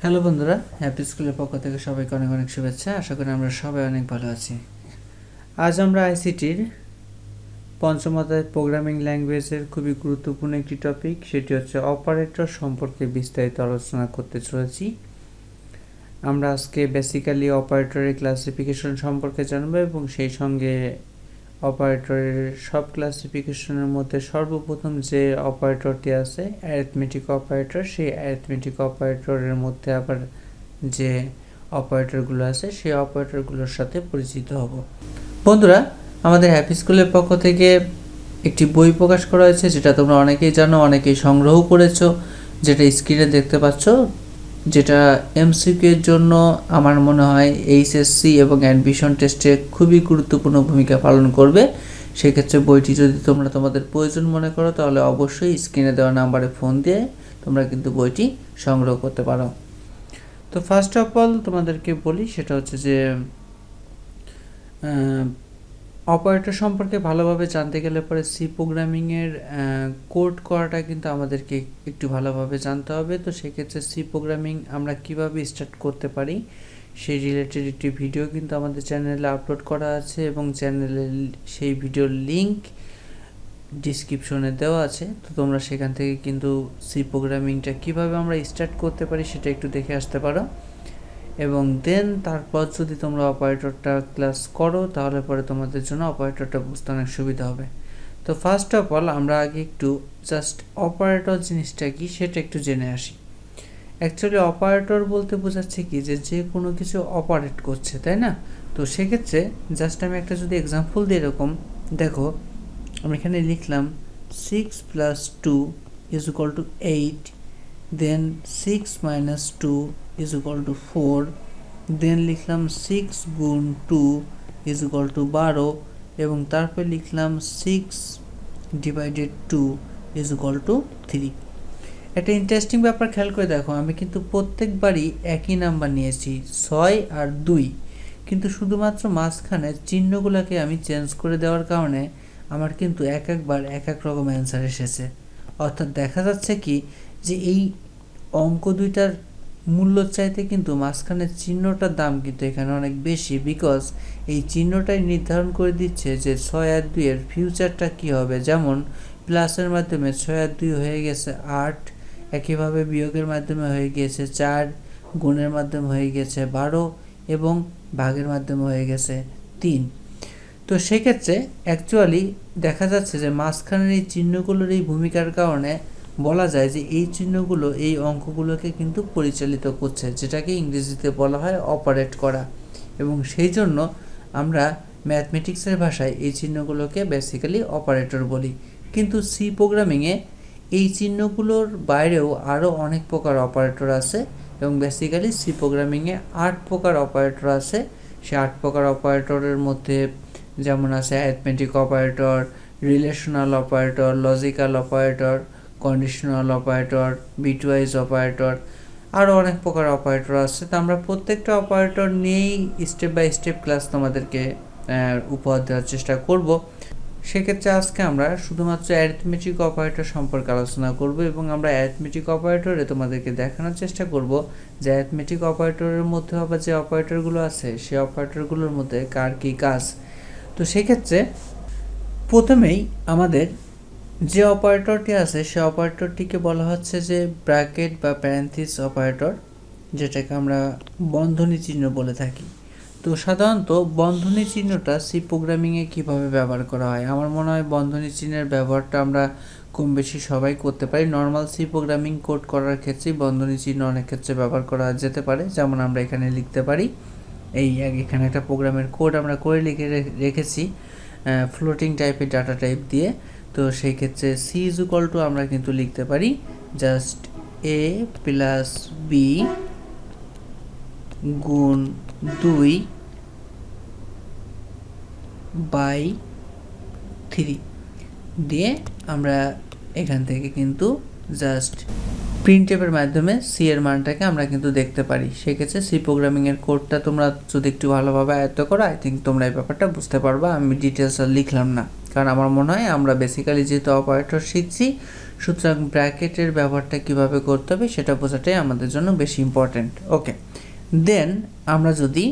Hello বন্ধুরা, happy স্কুলের পক্ষ থেকে সবাইকে অনেক অনেক শুভেচ্ছা। আশা করি আমরা সবাই অনেক ভালো আছি। আজ আমরা আইসিটির পঞ্চম অধ্যায় প্রোগ্রামিং ল্যাঙ্গুয়েজের খুবই গুরুত্বপূর্ণ একটি টপিক, সেটি হচ্ছে অপারেটর সম্পর্কে বিস্তারিত আলোচনা করতে চলেছি। আমরা আজকে বেসিক্যালি অপারেটরের ক্লাসিফিকেশন সম্পর্কে জানব এবং সেই সঙ্গে অপারেটরের সব ক্লাসিফিকেশনের মধ্যে সর্বপ্রথম যে অপারেটরটি আছে অ্যারিথমেটিক অপারেটর, সেই অ্যারিথমেটিক অপারেটরের মধ্যে আবার যে অপারেটরগুলো আছে সেই অপারেটরগুলোর সাথে পরিচিত হব। বন্ধুরা, আমাদের হ্যাপি স্কুলের পক্ষ থেকে একটি বই প্রকাশ করা হয়েছে, যেটা তোমরা অনেকেই জানো, অনেকেই সংগ্রহ করেছো, যেটা স্ক্রিনে দেখতে পাচ্ছ, যেটা এমসিকিউ এর জন্য আমার মনে হয় এইচএসসি এবং অ্যাডমিশন টেস্টে খুবই গুরুত্বপূর্ণ ভূমিকা পালন করবে। সেক্ষেত্রে বইটি যদি তোমরা তোমাদের প্রয়োজন মনে করো তাহলে অবশ্যই স্ক্রিনে দেওয়া নাম্বারে ফোন দিয়ে তোমরা কিন্তু বইটি সংগ্রহ করতে পারো। তো ফার্স্ট অফ অল তোমাদেরকে বলি, সেটা হচ্ছে যে অপারেটর সম্পর্কে ভালোভাবে জানতে গেলে পরে সি প্রোগ্রামিংয়ের কোড করাটা কিন্তু আমাদেরকে একটু ভালোভাবে জানতে হবে। তো সেক্ষেত্রে সি প্রোগ্রামিং আমরা কিভাবে স্টার্ট করতে পারি সেই রিলেটেড একটি ভিডিও কিন্তু আমাদের চ্যানেলে আপলোড করা আছে এবং চ্যানেলে সেই ভিডিওর লিঙ্ক ডিসক্রিপশনে দেওয়া আছে। তো তোমরা সেখান থেকে কিন্তু সি প্রোগ্রামিংটা কিভাবে আমরা স্টার্ট করতে পারি সেটা একটু দেখে আসতে পারো এবং দেন তারপর যদি তোমরা অপারেটরটা ক্লাস করো তাহলে পরে তোমাদের জন্য অপারেটরটা বুঝতে অনেক সুবিধা হবে। তো ফার্স্ট অফ অল আমরা আগে একটু জাস্ট অপারেটর জিনিসটা কি সেটা একটু জেনে আসি। অ্যাকচুয়ালি অপারেটর বলতে বোঝাচ্ছে কি যে কোনো কিছু অপারেট করছে, তাই না? তো সেক্ষেত্রে জাস্ট আমি একটা যদি এক্সাম্পল দিই, এরকম দেখো, আমি এখানে লিখলাম 6 + 2 = 8, দেন 6 - 2 = 4, দেন লিখলাম 6 × 2 = 12 এবং তারপর লিখলাম 6 / 2 = 3। একটা ইন্টারেস্টিং ব্যাপার খেয়াল করে দেখো, আমি কিন্তু প্রত্যেকবারই একই নাম্বার নিয়েছি 6 আর 2, কিন্তু শুধুমাত্র মাঝখানে চিহ্নগুলোকে আমি চেঞ্জ করে দেওয়ার কারণে আমার কিন্তু একবার এক এক রকম অ্যান্সার এসেছে। অর্থাৎ দেখা যাচ্ছে কি যে এই অঙ্ক দুইটার মূল্য চাইতে কিন্তু মাঝখানের চিহ্নটার দাম কিন্তু এখানে অনেক বেশি, বিকজ এই চিহ্নটাই নির্ধারণ করে দিচ্ছে যে 6 আর 2 এর ফিউচারটা কী হবে। যেমন প্লাসের মাধ্যমে 6 আর 2 হয়ে গেছে 8, একইভাবে বিয়োগের মাধ্যমে হয়ে গিয়েছে 4, গুণের মাধ্যমে হয়ে গেছে 12 এবং ভাগের মাধ্যমে হয়ে গেছে 3। তো সেক্ষেত্রে অ্যাকচুয়ালি দেখা যাচ্ছে যে মাঝখানের এই চিহ্নগুলোর এই ভূমিকার কারণে বলা যায় যে এই চিহ্নগুলো এই অঙ্কগুলোকে কিন্তু পরিচালিত করছে, যেটাকে ইংরেজিতে বলা হয় অপারেট করা। এবং সেই জন্য আমরা ম্যাথমেটিক্সের ভাষায় এই চিহ্নগুলোকে বেসিক্যালি অপারেটর বলি। কিন্তু সি প্রোগ্রামিংয়ে এই চিহ্নগুলোর বাইরেও আরও অনেক প্রকার অপারেটর আছে এবং বেসিক্যালি সি প্রোগ্রামিংয়ে 8 প্রকার অপারেটর আছে। সে 8 প্রকার অপারেটরের মধ্যে যেমন আছে arithmetic operator, relational operator, logical operator, conditional operator, bitwise operator, আরও অনেক প্রকার অপারেটর আছে। তো আমরা প্রত্যেকটা অপারেটর নিয়েই স্টেপ বাই স্টেপ ক্লাস তোমাদেরকে উপহার দেওয়ার চেষ্টা করব। সেক্ষেত্রে আজকে আমরা শুধুমাত্র অ্যারিথমেটিক অপারেটর সম্পর্কে আলোচনা করব এবং আমরা অ্যারিথমেটিক অপারেটরে তোমাদেরকে দেখানোর চেষ্টা করব যে অ্যারিথমেটিক অপারেটরের মধ্যে আবার যে অপারেটরগুলো আছে সেই অপারেটরগুলোর মধ্যে কার কী কাজ। তো সেক্ষেত্রে প্রথমেই আমাদের যে অপারেটরটি আছে সে অপারেটরটিকে বলা হচ্ছে যে ব্র্যাকেট বা প্যারেন্থিস অপারেটর, যেটাকে আমরা বন্ধনী চিহ্ন বলে থাকি। তো সাধারণত বন্ধনী চিহ্নটা সি প্রোগ্রামিংয়ে কীভাবে ব্যবহার করা হয়, আমার মনে হয় বন্ধনী চিহ্নের ব্যবহারটা আমরা কম বেশি সবাই করতে পারি। নর্মাল সি প্রোগ্রামিং কোড করার ক্ষেত্রেই বন্ধনী চিহ্ন অনেক ক্ষেত্রে ব্যবহার করা যেতে পারে। যেমন আমরা এখানে লিখতে পারি, এখানে একটা প্রোগ্রামের কোড আমরা করে লিখে রেখেছি ফ্লোটিং টাইপের ডাটা টাইপ দিয়ে। তো সেই ক্ষেত্রে সি = আমরা কিন্তু লিখতে পারি জাস্ট a + b গুণ 2/3 দিয়ে আমরা এখান থেকে কিন্তু জাস্ট প্রিন্টএফের মাধ্যমে সি এর মানটাকে আমরা কিন্তু দেখতে পারি। সেক্ষেত্রে সি প্রোগ্রামিংয়ের কোডটা তোমরা যদি একটু ভালোভাবে আয়ত্ত করো, আই থিঙ্ক তোমরা এই ব্যাপারটা বুঝতে পারবা। আমি ডিটেলস আর লিখলাম না, কারণ আমার মনে হয় আমরা বেসিক্যালি যেহেতু অপারেটর শিখছি, সুতরাং ব্র্যাকেটের ব্যবহারটা কিভাবে করতে হবে সেটা বোঝাটাই আমাদের জন্য বেশি ইম্পর্ট্যান্ট। ওকে, দেন আমরা যদি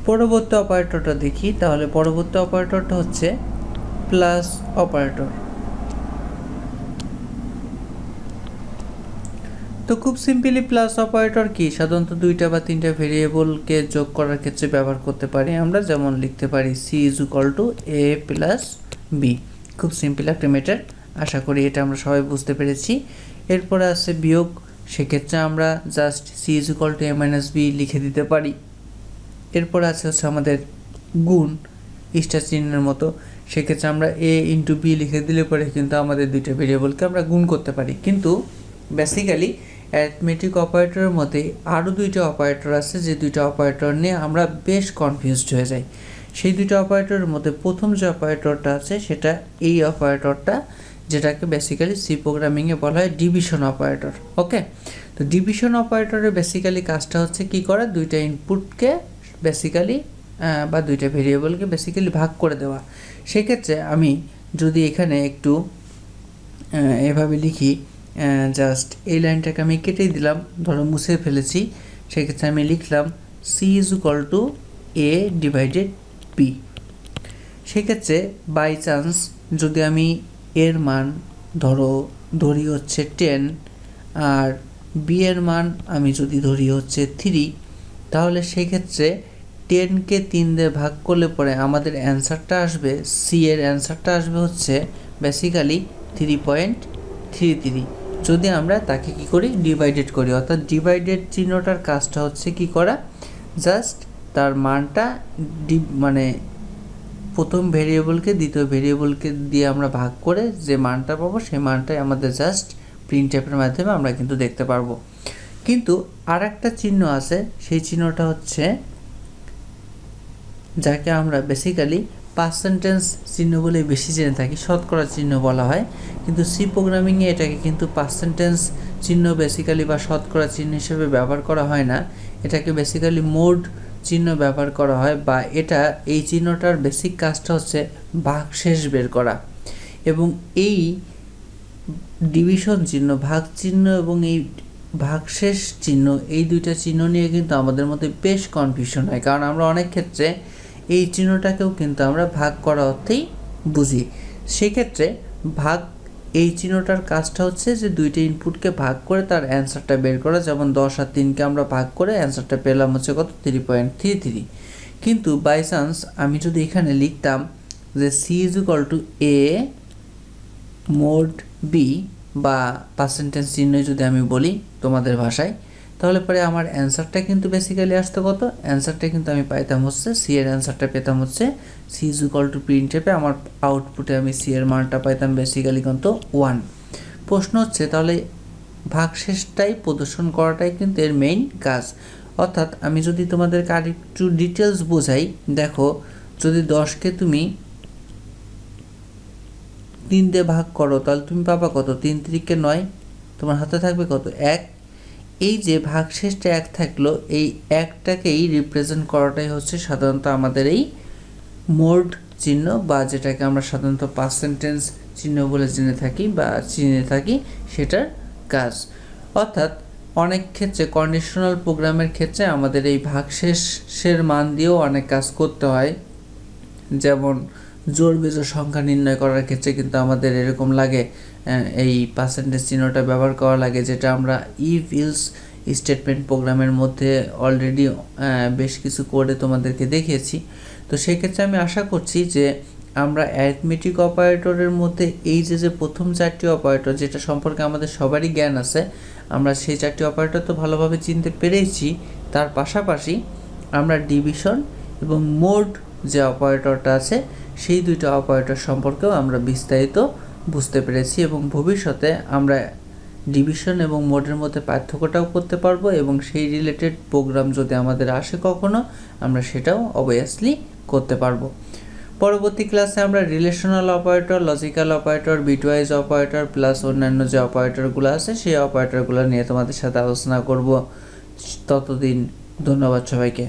পরবর্তী অপারেটরটা দেখি, তাহলে পরবর্তী অপারেটরটা হচ্ছে প্লাস অপারেটর। তো খুব সিম্পলি প্লাস অপারেটর কি, সাধারণত দুইটা বা তিনটা ভেরিয়েবলকে যোগ করার ক্ষেত্রে ব্যবহার করতে পারি আমরা, যেমন লিখতে পারি C is equal to A plus B. খুব সিম্পল একটা মেটার, আশা করি এটা আমরা সবাই বুঝতে পেরেছি। এরপরে আছে বিয়োগ, সেক্ষেত্রে আমরা just C is equal to A minus B লিখে দিতে পারি। এরপর আছে হচ্ছে আমাদের গুণ, স্টার চিহ্নের মতো, সেক্ষেত্রে আমরা এ ইন্টু বি লিখে দিলে পরে কিন্তু আমাদের দুইটা ভেরিয়েবলকে আমরা গুণ করতে পারি। কিন্তু বেসিক্যালি অ্যারিথমেটিক অপারেটরের মধ্যে আরও দুইটা অপারেটর আছে, যে দুইটা অপারেটর নিয়ে আমরা বেশ কনফিউজড হয়ে যাই। সেই দুইটা অপারেটরের মধ্যে প্রথম যে অপারেটরটা আছে সেটা এই অপারেটরটা, যেটাকে বেসিক্যালি সি প্রোগ্রামিংয়ে বলা হয় ডিভিশন অপারেটর। ওকে, তো ডিভিশন অপারেটরের বেসিক্যালি কাজটা হচ্ছে কি করা, দুইটা ইনপুটকে বেসিক্যালি বা দুইটা ভেরিয়েবলকে বেসিক্যালি ভাগ করে দেওয়া। সেক্ষেত্রে আমি যদি এখানে একটু এভাবে লিখি, জাস্ট এই লাইনটাকে আমি কেটেই দিলাম, ধরো মুছে ফেলেছি, সেক্ষেত্রে আমি লিখলাম C is equal to A divided B. সেক্ষেত্রে বাই চান্স যদি আমি এর মান ধরি হচ্ছে 10 আর বি এর মান আমি যদি ধরি হচ্ছে 3, তাহলে সেক্ষেত্রে 10কে 3 দিয়ে ভাগ করলে পরে আমাদের অ্যান্সারটা আসবে, সি এর অ্যান্সারটা আসবে হচ্ছে বেসিক্যালি 3.33, যদি আমরা তাকে কি করি ডিভাইডেড করি। অর্থাৎ ডিভাইডেড চিহ্নটার কাজটা হচ্ছে কি করা, জাস্ট তার মানটা মানে প্রথম ভেরিয়েবলকে দ্বিতীয় ভেরিয়েবলকে দিয়ে আমরা ভাগ করে যে মানটা পাবো সেই মানটাই আমাদের জাস্ট প্রিন্টএফের মাধ্যমে আমরা কিন্তু দেখতে পারবো। কিন্তু আর একটা চিহ্ন আছে, সেই চিহ্নটা হচ্ছে যাকে আমরা বেসিক্যালি পার্সেন্টেজ চিহ্ন বলে বেশি জেনে থাকি, শতকরা চিহ্ন বলা হয়, কিন্তু সি প্রোগ্রামিংয়ে এটাকে কিন্তু পার্সেন্টেজ চিহ্ন বেসিক্যালি বা শতকরা চিহ্ন হিসেবে ব্যবহার করা হয় না, এটাকে বেসিক্যালি মোড চিহ্ন ব্যবহার করা হয়। বা এই চিহ্নটার বেসিক কাজটা হচ্ছে ভাগশেষ বের করা। এবং এই ডিভিশন চিহ্ন, ভাগ চিহ্ন এবং এই ভাগশেষ চিহ্ন, এই দুইটা চিহ্ন নিয়ে কিন্তু আমাদের মধ্যে বেশ কনফিউশন হয়, কারণ আমরা অনেক ক্ষেত্রে এই চিহ্নটাকেও কিন্তু আমরা ভাগ করা অর্থেই বুঝি। সেক্ষেত্রে এই চিহ্নটার কাজটা হচ্ছে যে দুইটা ইনপুটকে ভাগ করে তার অ্যান্সারটা বের করা, যেমন 10 আর 3কে আমরা ভাগ করে অ্যান্সারটা পেলাম হচ্ছে কত 3.33। কিন্তু বাই চান্স আমি যদি এখানে লিখতাম যে C is equal to A mod B বা পার্সেন্টেজ চিহ্ন যদি আমি বলি তোমাদের ভাষায়, তাহলে পরে আমার অ্যান্সারটা কিন্তু বেসিক্যালি আসতো কত, অ্যান্সারটা কিন্তু আমি পাইতাম হচ্ছে সি এর অ্যান্সারটা পেতাম হচ্ছে সি ইজ ইকুয়াল টু প্রিন্টএফে আমার আউটপুটে আমি সি এর মানটা পাইতাম বেসিক্যালি কিন্তু 1। প্রশ্ন হচ্ছে তাহলে ভাগশেষটাই প্রদর্শন করাটাই কিন্তু এর মেইন কাজ। অর্থাৎ আমি যদি তোমাদেরকে আর একটু ডিটেলস বোঝাই, দেখো যদি 10কে তুমি 3 দিয়ে ভাগ করো তাহলে তুমি পাবা কত, 3 3কে 9, তোমার হাতে থাকবে কত 1। এই যে ভাগশেষটা 1 থাকলো, এই 1টাকেই রিপ্রেজেন্ট করাটাই হচ্ছে সাধারণত আমাদের এই মোড চিহ্ন, বা যেটাকে আমরা সাধারণত পার্সেন্টেজ চিহ্ন বলে জেনে থাকি বা চিনে থাকি, সেটার কাজ। অর্থাৎ অনেক ক্ষেত্রে কন্ডিশনাল প্রোগ্রামের ক্ষেত্রে আমাদের এই ভাগশেষের মান দিয়েও অনেক কাজ করতে হয়, যেমন জোড় বিজোড় সংখ্যা নির্ণয় করার ক্ষেত্রে কিন্তু আমাদের এরকম লাগে, এই পার্সেন্টেজ চিহ্নটা ব্যবহার করা লাগে, যেটা আমরা ইফ ইলস স্টেটমেন্ট প্রোগ্রামের মধ্যে অলরেডি বেশ কিছু কোডে তোমাদেরকে দেখিয়েছি। তো সেক্ষেত্রে আমি আশা করছি যে আমরা অ্যারিথমেটিক অপারেটরের মধ্যে এই যে প্রথম 4টি অপারেটর, যেটা সম্পর্কে আমাদের সবারই জ্ঞান আছে, আমরা সেই 4টি অপারেটর তো ভালোভাবে চিনতে পেরেছি। তার পাশাপাশি আমরা ডিভিশন এবং মোড যে অপারেটরটা আছে, সেই দুইটা অপারেটর সম্পর্কেও আমরা বিস্তারিত বুঝতে পেরেছি, এবং ভবিষ্যতে আমরা ডিভিশন এবং মোডের মধ্যে পার্থক্যটাও করতে পারবো, এবং সেই রিলেটেড প্রোগ্রাম যদি আমাদের আসে কখনো, আমরা সেটাও অবভিয়াসলি করতে পারবো। পরবর্তী ক্লাসে আমরা relational operator, logical operator, bitwise operator plus অন্যান্য যে অপারেটরগুলো আছে সেই অপারেটরগুলো নিয়ে তোমাদের সাথে আলোচনা করব। ততদিন ধন্যবাদ সবাইকে।